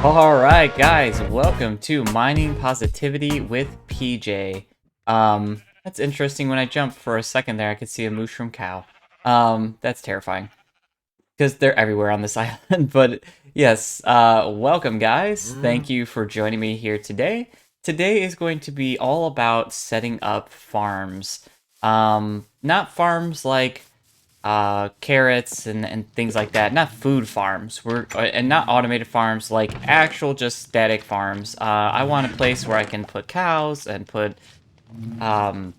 Alright guys, welcome to Mining Positivity with PJ. That's interesting. When I jumped for a second there, I could see a mushroom cow. That's terrifying. Because they're everywhere on this island. But yes, welcome guys. Thank you for joining me here today. Today is going to be all about setting up farms. Not farms like carrots and things like that. Not food farms. And not automated farms, like actual just static farms. I want a place where I can put cows and put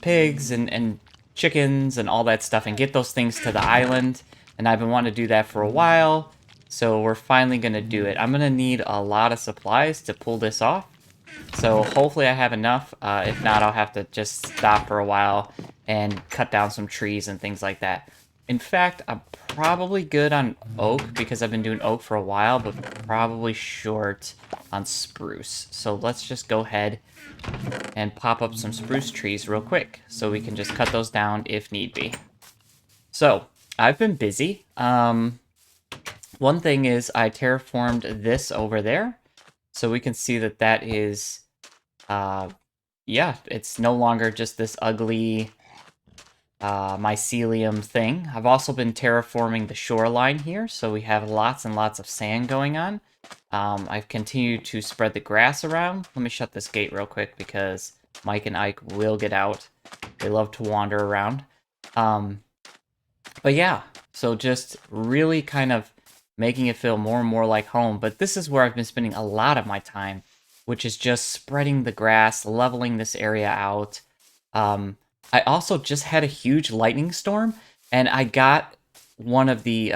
pigs and chickens and all that stuff and get those things to the island. And I've been wanting to do that for a while. So we're finally going to do it. I'm going to need a lot of supplies to pull this off. So hopefully I have enough. If not, I'll have to just stop for a while and cut down some trees and things like that. In fact, I'm probably good on oak because I've been doing oak for a while, but probably short on spruce. So let's just go ahead and pop up some spruce trees real quick so we can just cut those down if need be. So I've been busy. One thing is I terraformed this over there. So we can see that that is, yeah, it's no longer just this ugly mycelium thing. I've also been terraforming the shoreline here, so we have lots and lots of sand going on. I've continued to spread the grass around. Let me shut this gate real quick because Mike and Ike will get out. They love to wander around. But yeah, so just really kind of making it feel more and more like home. But this is where I've been spending a lot of my time, which is just spreading the grass, leveling this area out. I also just had a huge lightning storm, and I got one of the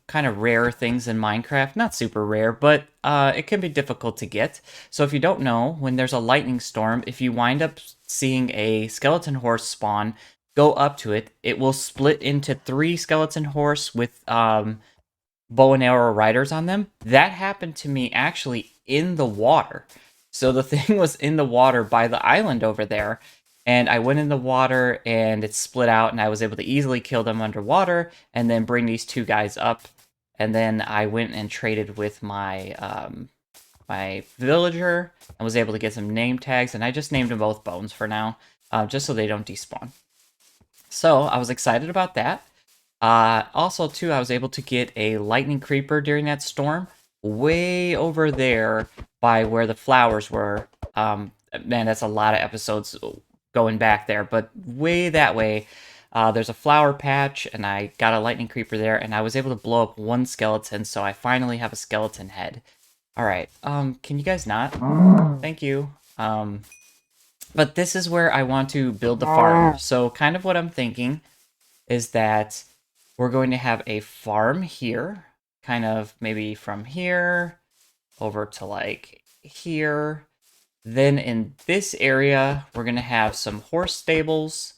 kind of rare things in Minecraft. Not super rare, but it can be difficult to get. So if you don't know, when there's a lightning storm, if you wind up seeing a skeleton horse spawn, go up to it. It will split into 3 skeleton horse with bow and arrow riders on them. That happened to me actually in the water. So the thing was in the water by the island over there, and I went in the water and it split out, and I was able to easily kill them underwater and then bring these 2 guys up. And then I went and traded with my my villager and was able to get some name tags, and I just named them both Bones for now, just so they don't despawn. So I was excited about that. Also, too, I was able to get a lightning creeper during that storm way over there by where the flowers were. Man, that's a lot of episodes going back there, but way that way. There's a flower patch, and I got a lightning creeper there, and I was able to blow up 1 skeleton, so I finally have a skeleton head. All right, can you guys not? Thank you. But this is where I want to build the farm. So kind of what I'm thinking is that we're going to have a farm here, kind of maybe from here over to like here. Then in this area, we're going to have some horse stables.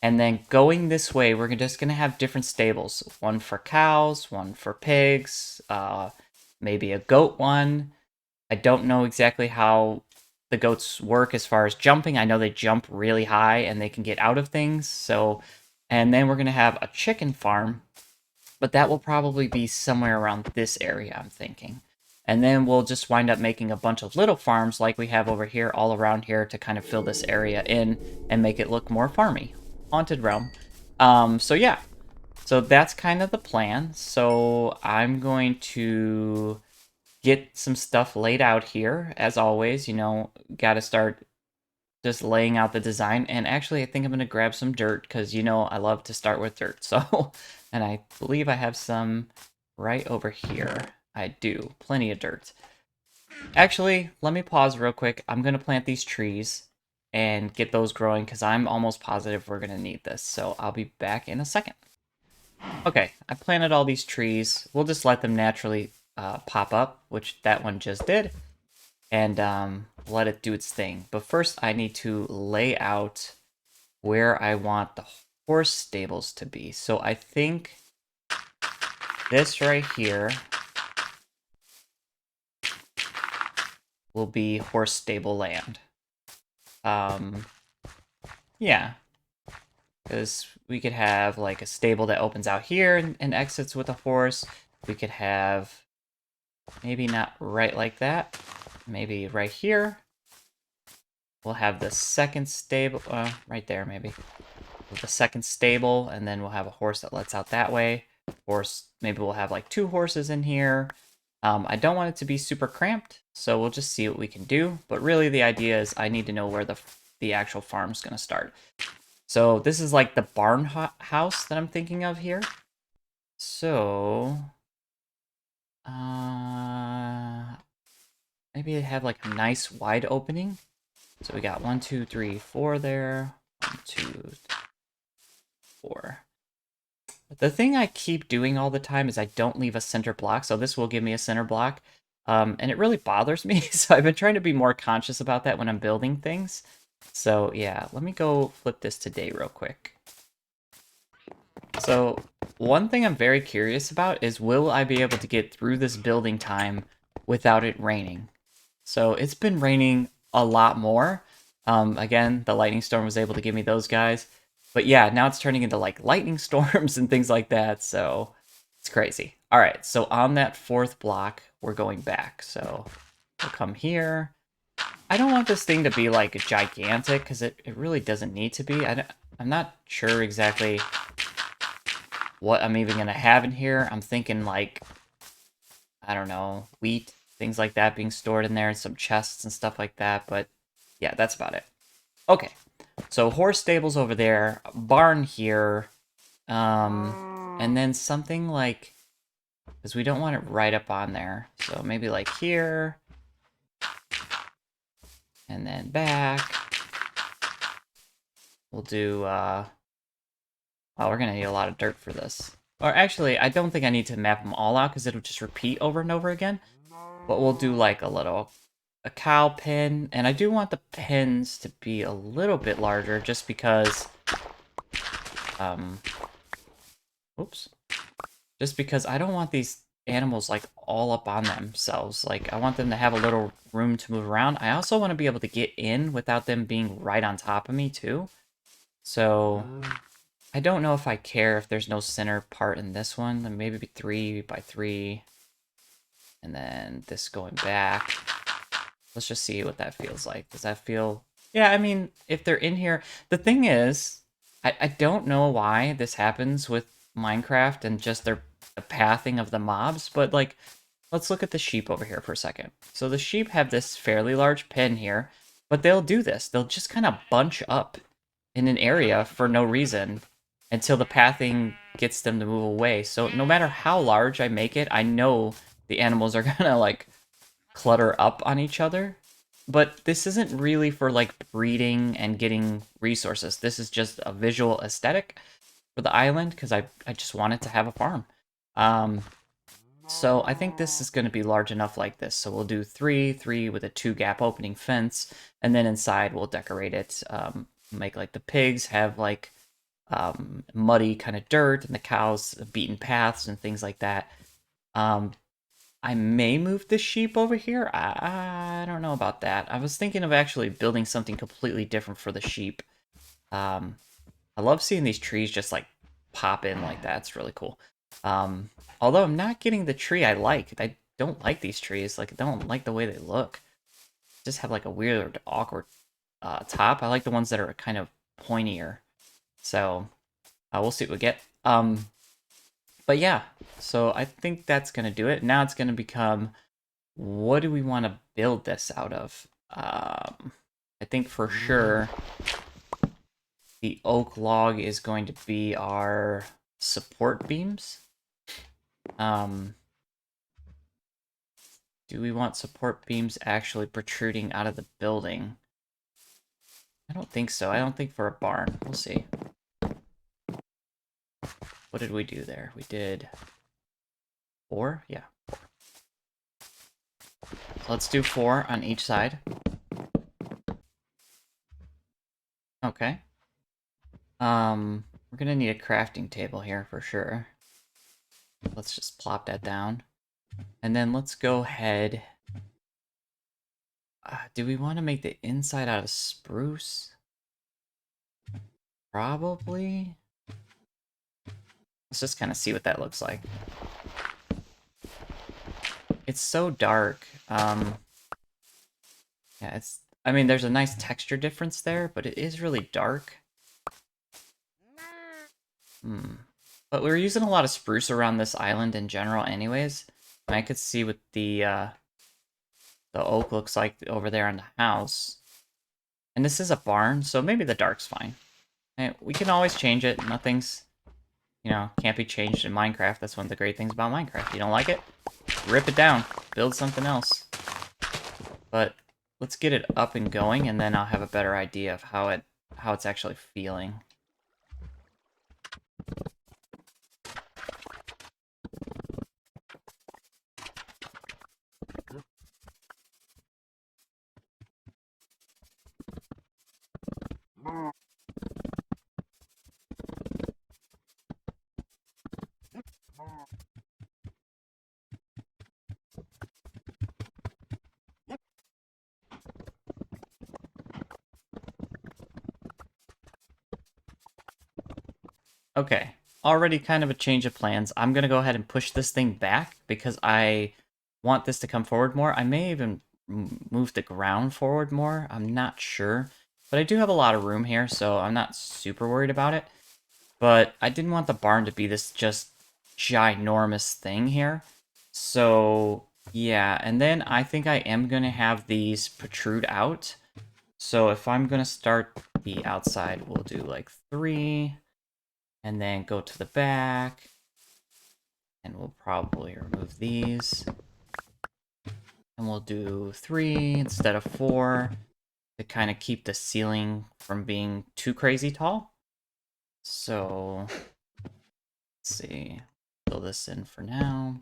And then going this way, we're just going to have different stables. One for cows, one for pigs, maybe a goat one. I don't know exactly how the goats work as far as jumping. I know they jump really high and they can get out of things. So, and then we're going to have a chicken farm, but that will probably be somewhere around this area, I'm thinking. And then we'll just wind up making a bunch of little farms like we have over here, all around here, to kind of fill this area in and make it look more farmy. Haunted Realm. So yeah. So that's kind of the plan. So I'm going to get some stuff laid out here. As always, you know, got to start just laying out the design. And actually, I think I'm going to grab some dirt because, you know, I love to start with dirt. So, and I believe I have some right over here. I do. Plenty of dirt. Actually, let me pause real quick. I'm going to plant these trees and get those growing because I'm almost positive we're going to need this. So I'll be back in a second. Okay, I planted all these trees. We'll just let them naturally pop up, which that one just did, and let it do its thing. But first, I need to lay out where I want the horse stables to be. So I think this right here will be horse stable land. Yeah, because we could have like a stable that opens out here and exits with a horse. We could have Maybe not right like that. Maybe right here. We'll have the second stable, right there maybe. The second stable, and then we'll have a horse that lets out that way. Horse, maybe we'll have like 2 horses in here. I don't want it to be super cramped, so we'll just see what we can do. But really the idea is I need to know where the actual farm's going to start. So this is like the barn house that I'm thinking of here. So, maybe have like a nice wide opening. So we got 1, 2, 3, 4 there. 1, 2, 4. The thing I keep doing all the time is I don't leave a center block, so this will give me a center block. And it really bothers me, so I've been trying to be more conscious about that when I'm building things. So yeah, let me go flip this to day real quick. So one thing I'm very curious about is will I be able to get through this building time without it raining? So it's been raining a lot more. Again, the lightning storm was able to give me those guys. But yeah, now it's turning into like lightning storms and things like that. So it's crazy. All right, so on that 4th block, we're going back. So we'll come here. I don't want this thing to be like gigantic because it really doesn't need to be. I'm not sure exactly what I'm even going to have in here. I'm thinking like, I don't know, wheat, things like that being stored in there, and some chests and stuff like that. But yeah, that's about it. Okay, so horse stables over there, barn here, and then something like, because we don't want it right up on there, so maybe like here, and then back. We'll do, oh, we're gonna need a lot of dirt for this. Or actually, I don't think I need to map them all out, because it'll just repeat over and over again. But we'll do like a cow pen, and I do want the pens to be a little bit larger, just because, oops. Just because I don't want these animals, like, all up on themselves. Like, I want them to have a little room to move around. I also want to be able to get in without them being right on top of me, too. So, I don't know if I care if there's no center part in this one. Then maybe 3 by 3. And then this going back. Let's just see what that feels like. Does that feel... Yeah, I mean, if they're in here... The thing is, I don't know why this happens with Minecraft and just the pathing of the mobs, but, like, let's look at the sheep over here for a second. So the sheep have this fairly large pen here, but they'll do this. They'll just kind of bunch up in an area for no reason until the pathing gets them to move away. So no matter how large I make it, I know the animals are gonna, like, clutter up on each other. But this isn't really for like breeding and getting resources. This is just a visual aesthetic for the island because I just wanted to have a farm. So I think this is going to be large enough like this. So we'll do 3, 3 with a 2 gap opening fence, and then inside we'll decorate it. Make like the pigs have like muddy kind of dirt, and the cows beaten paths and things like that. I may move the sheep over here. I don't know about that. I was thinking of actually building something completely different for the sheep. I love seeing these trees just like pop in like that. It's really cool. Although I'm not getting the tree I like. I don't like these trees. Like, I don't like the way they look. Just have like a weird, awkward top. I like the ones that are kind of pointier. So we'll see what we get. But yeah, so I think that's going to do it. Now it's going to become, what do we want to build this out of? I think for sure the oak log is going to be our support beams. Do we want support beams actually protruding out of the building? I don't think so. I don't think for a barn. We'll see. What did we do there? We did 4? Yeah. Let's do 4 on each side. Okay. We're gonna need a crafting table here for sure. Let's just plop that down. And then let's go ahead. Do we want to make the inside out of spruce? Probably. Let's just kind of see what that looks like. it's so dark. Yeah, I mean, there's a nice texture difference there, but it is really dark. Hmm. But we were using a lot of spruce around this island in general anyways. And I could see what the oak looks like over there in the house. And this is a barn, so maybe the dark's fine. And we can always change it. Nothing's, can't be changed in Minecraft. That's one of the great things about Minecraft. You don't like it? Rip it down. Build something else. But let's get it up and going, and then I'll have a better idea of how it's actually feeling. Okay, already kind of a change of plans. I'm going to go ahead and push this thing back because I want this to come forward more. I may even move the ground forward more. I'm not sure. But I do have a lot of room here, so I'm not super worried about it. But I didn't want the barn to be this just ginormous thing here. So, yeah. And then I think I am going to have these protrude out. So if I'm going to start the outside, we'll do like 3... and then go to the back, and we'll probably remove these, and we'll do 3 instead of 4 to kind of keep the ceiling from being too crazy tall. So let's see, fill this in for now,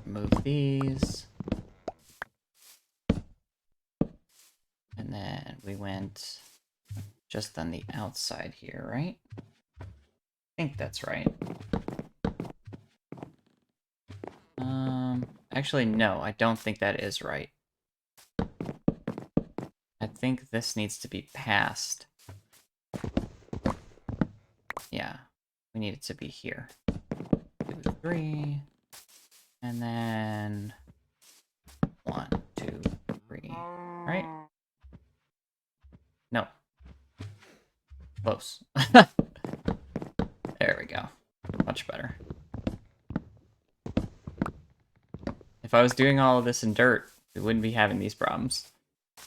remove these, and then we went just on the outside here, right? I think that's right. Actually, no, I don't think that is right. I think this needs to be passed. Yeah, we need it to be here. 2, 3, and then 1, 2, 3, right? No. Close. There we go. Much better. If I was doing all of this in dirt, we wouldn't be having these problems.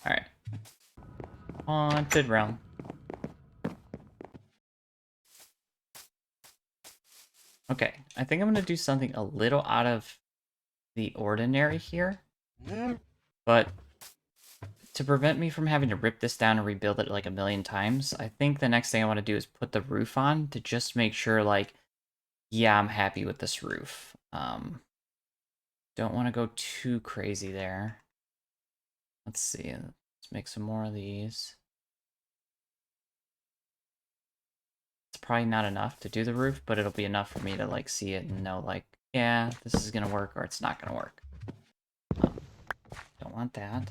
Alright. Haunted realm. Okay, I think I'm going to do something a little out of the ordinary here. But to prevent me from having to rip this down and rebuild it like a million times, I think the next thing I want to do is put the roof on to just make sure, like, yeah, I'm happy with this roof. Don't want to go too crazy there. Let's see. Let's make some more of these. It's probably not enough to do the roof, but it'll be enough for me to, like, see it and know, like, yeah, this is going to work or it's not going to work. Don't want that.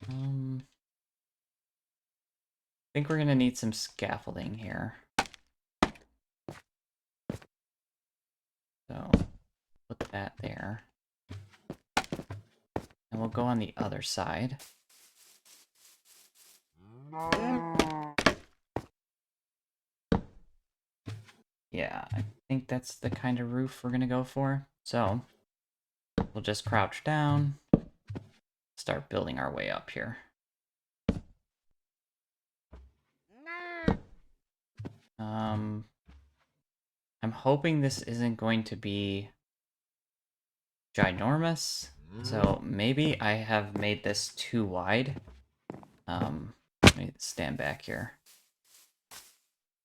I think we're going to need some scaffolding here. So, put that there. And we'll go on the other side. Yeah, I think that's the kind of roof we're going to go for. So, we'll just crouch down, start building our way up here. I'm hoping this isn't going to be ginormous. So maybe I have made this too wide. Let me stand back here.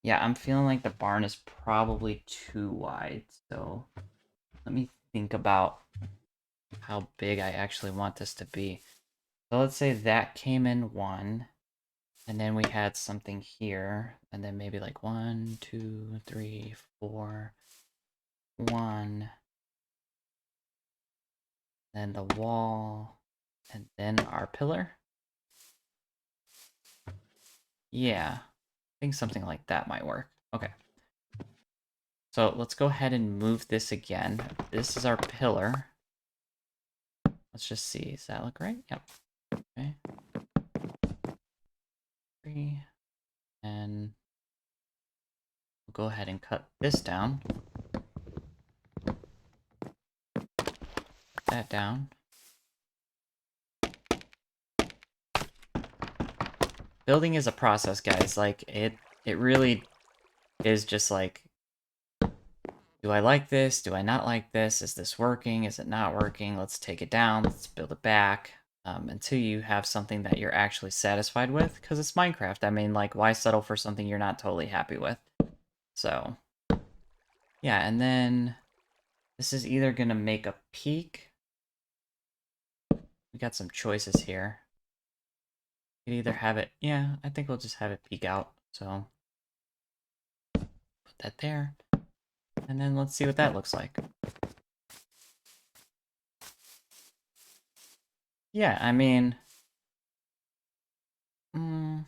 Yeah, I'm feeling like the barn is probably too wide. So let me think about how big I actually want this to be. So let's say that came in 1. And then we had something here. And then maybe like 1, 2, 3, 4, 1. Then the wall. And then our pillar. Yeah, I think something like that might work. Okay. So let's go ahead and move this again. This is our pillar. Let's just see. Does that look right? Yep. Okay. 3. And we'll go ahead and cut this down. Put that down. Building is a process, guys. Like, it really is just like, do I like this? Do I not like this? Is this working? Is it not working? Let's take it down. Let's build it back. Until you have something that you're actually satisfied with. Because it's Minecraft. I mean, like, why settle for something you're not totally happy with? So, yeah, and then this is either going to make a peak. We got some choices here. We could either have it... Yeah, I think we'll just have it peek out. So, put that there. And then let's see what that looks like. Yeah, I mean... I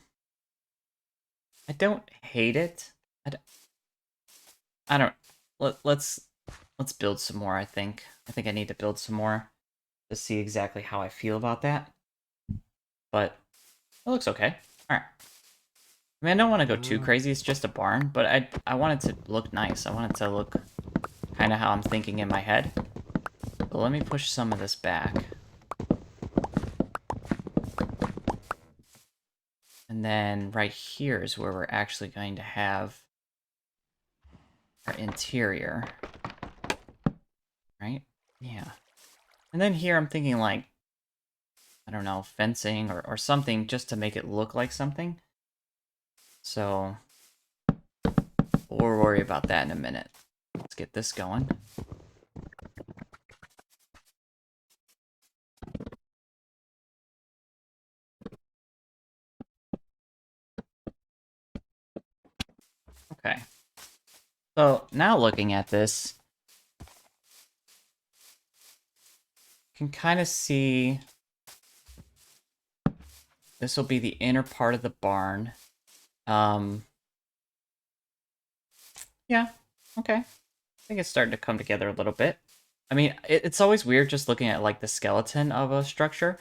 don't hate it. I don't... Let's build some more, I think. I think I need to build some more to see exactly how I feel about that. But it looks okay. Alright. I mean, I don't want to go too crazy. It's just a barn, but I want it to look nice. I want it to look kind of how I'm thinking in my head. But let me push some of this back. And then right here is where we're actually going to have our interior. Right? Yeah. And then here I'm thinking like, I don't know, fencing or something just to make it look like something. So we'll worry about that in a minute. Let's get this going. Okay. So now looking at this, you can kind of see this will be the inner part of the barn. Yeah, okay. I think it's starting to come together a little bit. I mean, it's always weird just looking at like the skeleton of a structure.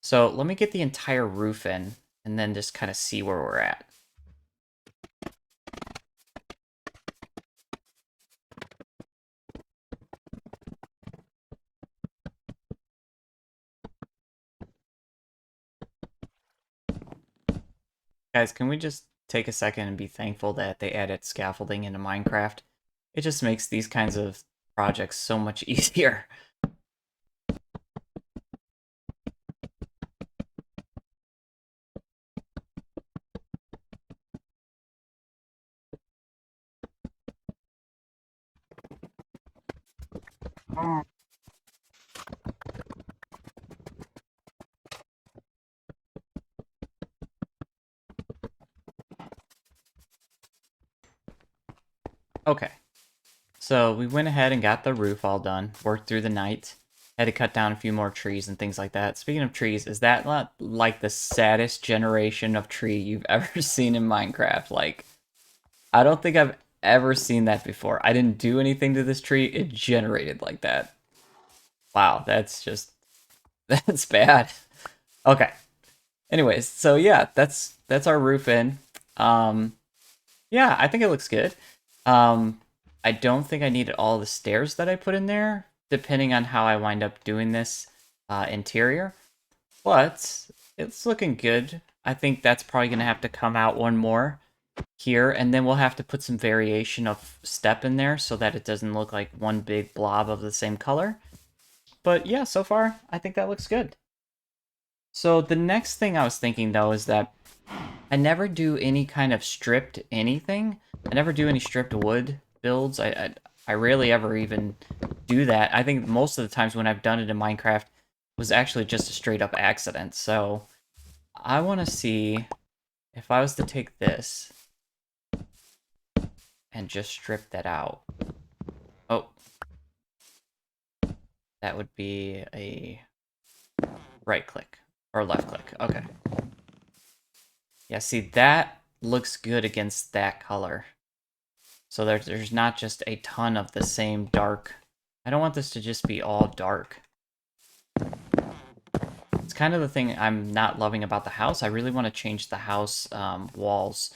So let me get the entire roof in and then just kind of see where we're at. Guys, can we just take a second and be thankful that they added scaffolding into Minecraft? It just makes these kinds of projects so much easier. Okay, so we went ahead and got the roof all done, worked through the night, had to cut down a few more trees and things like that. Speaking of trees, is that not like the saddest generation of tree you've ever seen in Minecraft? Like, I don't think I've ever seen that before. I didn't do anything to this tree, it generated like that. Wow, that's just, that's bad. Okay, anyways, so yeah, that's our roof in. Yeah, I think it looks good. I don't think I needed all the stairs that I put in there, depending on how I wind up doing this interior. But it's looking good. I think that's probably going to have to come out one more here, and then we'll have to put some variation of step in there so that it doesn't look like one big blob of the same color. But yeah, so far, I think that looks good. So the next thing I was thinking, though, is that I never do any kind of stripped anything. I never do any stripped wood builds. I rarely ever even do that. I think most of the times when I've done it in Minecraft was actually just a straight up accident. So I want to see if I was to take this and just strip that out. Oh, that would be a right click or left click. Okay. Yeah, see, that looks good against that color. So there's not just a ton of the same dark. I don't want this to just be all dark. It's kind of the thing I'm not loving about the house. I really want to change the house walls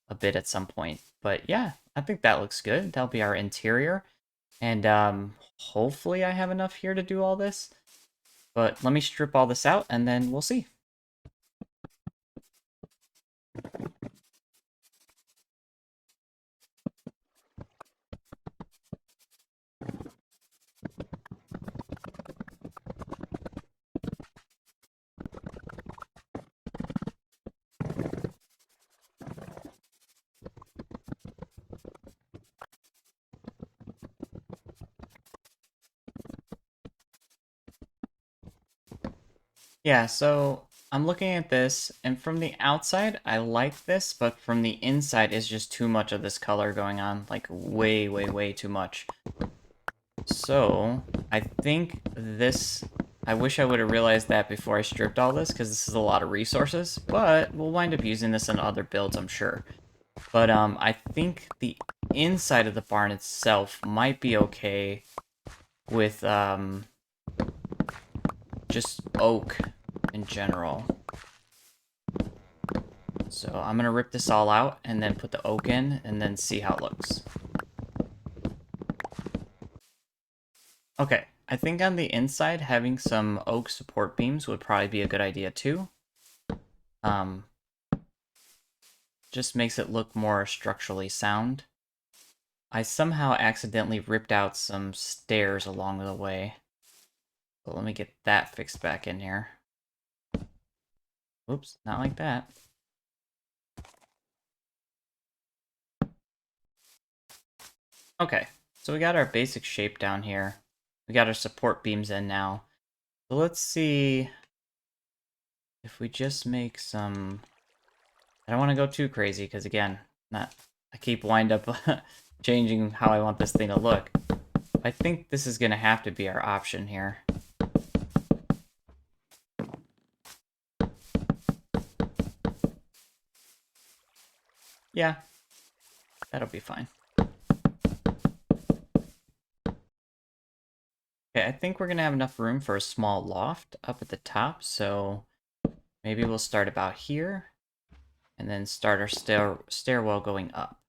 a bit at some point. But yeah, I think that looks good. That'll be our interior. And hopefully I have enough here to do all this. But let me strip all this out and then we'll see. Yeah, so I'm looking at this, and from the outside, I like this, but from the inside, is just too much of this color going on. Like, way, way, way too much. So, I think this... I wish I would have realized that before I stripped all this, because this is a lot of resources, but we'll wind up using this in other builds, I'm sure. But, I think the inside of the barn itself might be okay with, just oak in general. So I'm gonna rip this all out and then put the oak in and then see how it looks. Okay, I think on the inside having some oak support beams would probably be a good idea too. Just makes it look more structurally sound. I somehow accidentally ripped out some stairs along the way. So let me get that fixed back in here. Oops, not like that. Okay, so we got our basic shape down here. We got our support beams in now. So let's see if we just make some... I don't want to go too crazy, because again, I keep wind up changing how I want this thing to look. I think this is going to have to be our option here. Yeah, that'll be fine. Okay, I think we're going to have enough room for a small loft up at the top, so maybe we'll start about here, and then start our stairwell going up.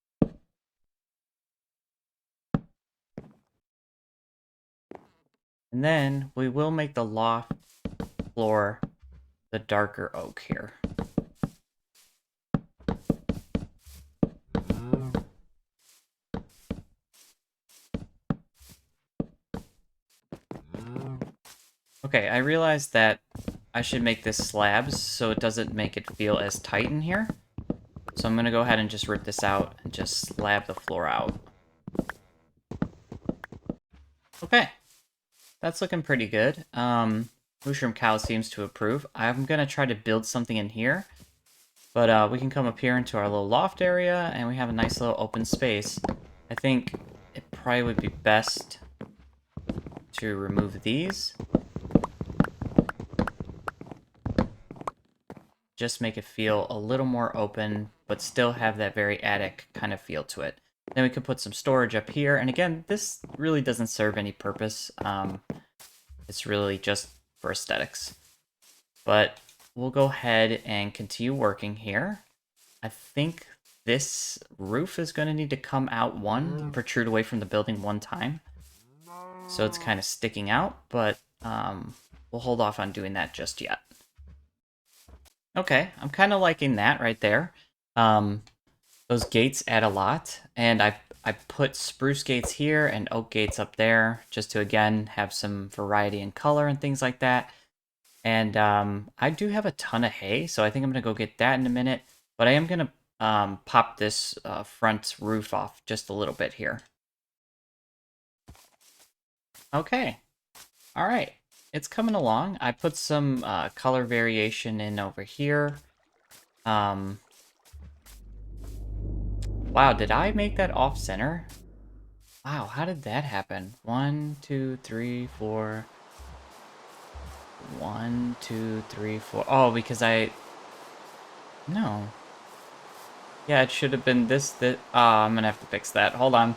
And then we will make the loft floor the darker oak here. Okay, I realized that I should make this slabs so it doesn't make it feel as tight in here. So I'm going to go ahead and just rip this out and just slab the floor out. Okay, that's looking pretty good. Mushroom Cow seems to approve. I'm going to try to build something in here. But we can come up here into our little loft area, and we have a nice little open space. I think it probably would be best to remove these. Just make it feel a little more open, but still have that very attic kind of feel to it. Then we can put some storage up here, and again, this really doesn't serve any purpose. It's really just for aesthetics. But we'll go ahead and continue working here. I think this roof is going to need to come out protrude away from the building one time. So it's kind of sticking out, but we'll hold off on doing that just yet. Okay, I'm kind of liking that right there. Those gates add a lot, and I put spruce gates here and oak gates up there, just to, again, have some variety in color and things like that. And I do have a ton of hay, so I think I'm going to go get that in a minute. But I am going to pop this front roof off just a little bit here. Okay. All right. It's coming along. I put some color variation in over here. Wow, did I make that off-center? Wow, how did that happen? 1, 2, 3, 4... 1, 2, 3, 4... Oh, because I... No. Yeah, it should have been this. I'm gonna have to fix that. Hold on.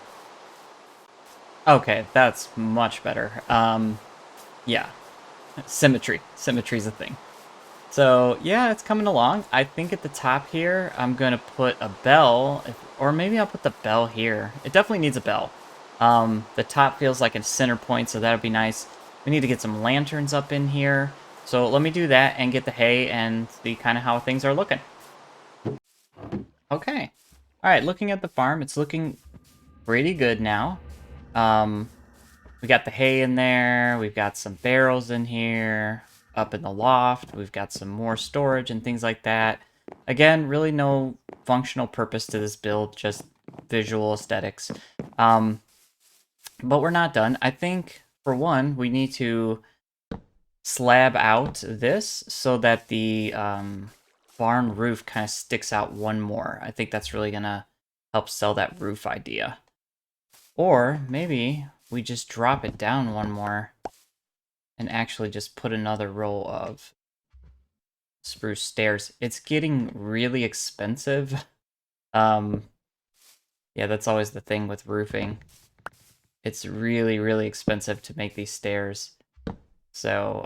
Okay, that's much better. Yeah. Symmetry. Symmetry's a thing. So, yeah, it's coming along. I think at the top here, I'm going to put a bell, or maybe I'll put the bell here. It definitely needs a bell. The top feels like a center point, so that'll be nice. We need to get some lanterns up in here. So let me do that and get the hay and see kind of how things are looking. Okay. All right, looking at the farm, it's looking pretty good now. Um, we got the hay in there. We've got some barrels in here. Up in the loft, we've got some more storage and things like that. Again, really no functional purpose to this build, just visual aesthetics. But we're not done. I think, for one, we need to slab out this so that the barn roof kind of sticks out one more. I think that's really going to help sell that roof idea. Or maybe we just drop it down one more and actually just put another row of spruce stairs. It's getting really expensive. Yeah, that's always the thing with roofing. It's really, really expensive to make these stairs. So,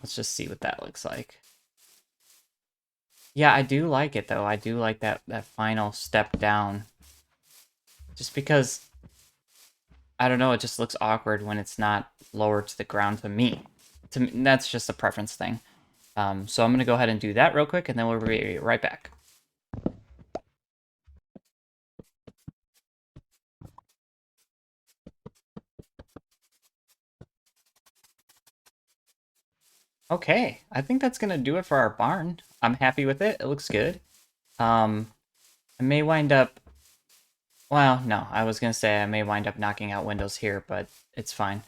let's just see what that looks like. Yeah, I do like it, though. I do like that final step down. Just because, I don't know, it just looks awkward when it's not lower to the ground to me. To me, that's just a preference thing. So I'm going to go ahead and do that real quick, and then we'll be right back. Okay, I think that's going to do it for our barn. I'm happy with it. It looks good. I may wind up... Well, no, I was going to say I may wind up knocking out windows here, but it's fine.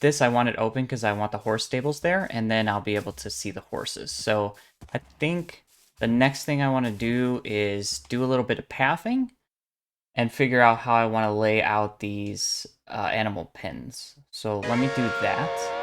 This I want it open because I want the horse stables there, and then I'll be able to see the horses. So I think the next thing I want to do is do a little bit of pathing and figure out how I want to lay out these animal pens. So let me do that.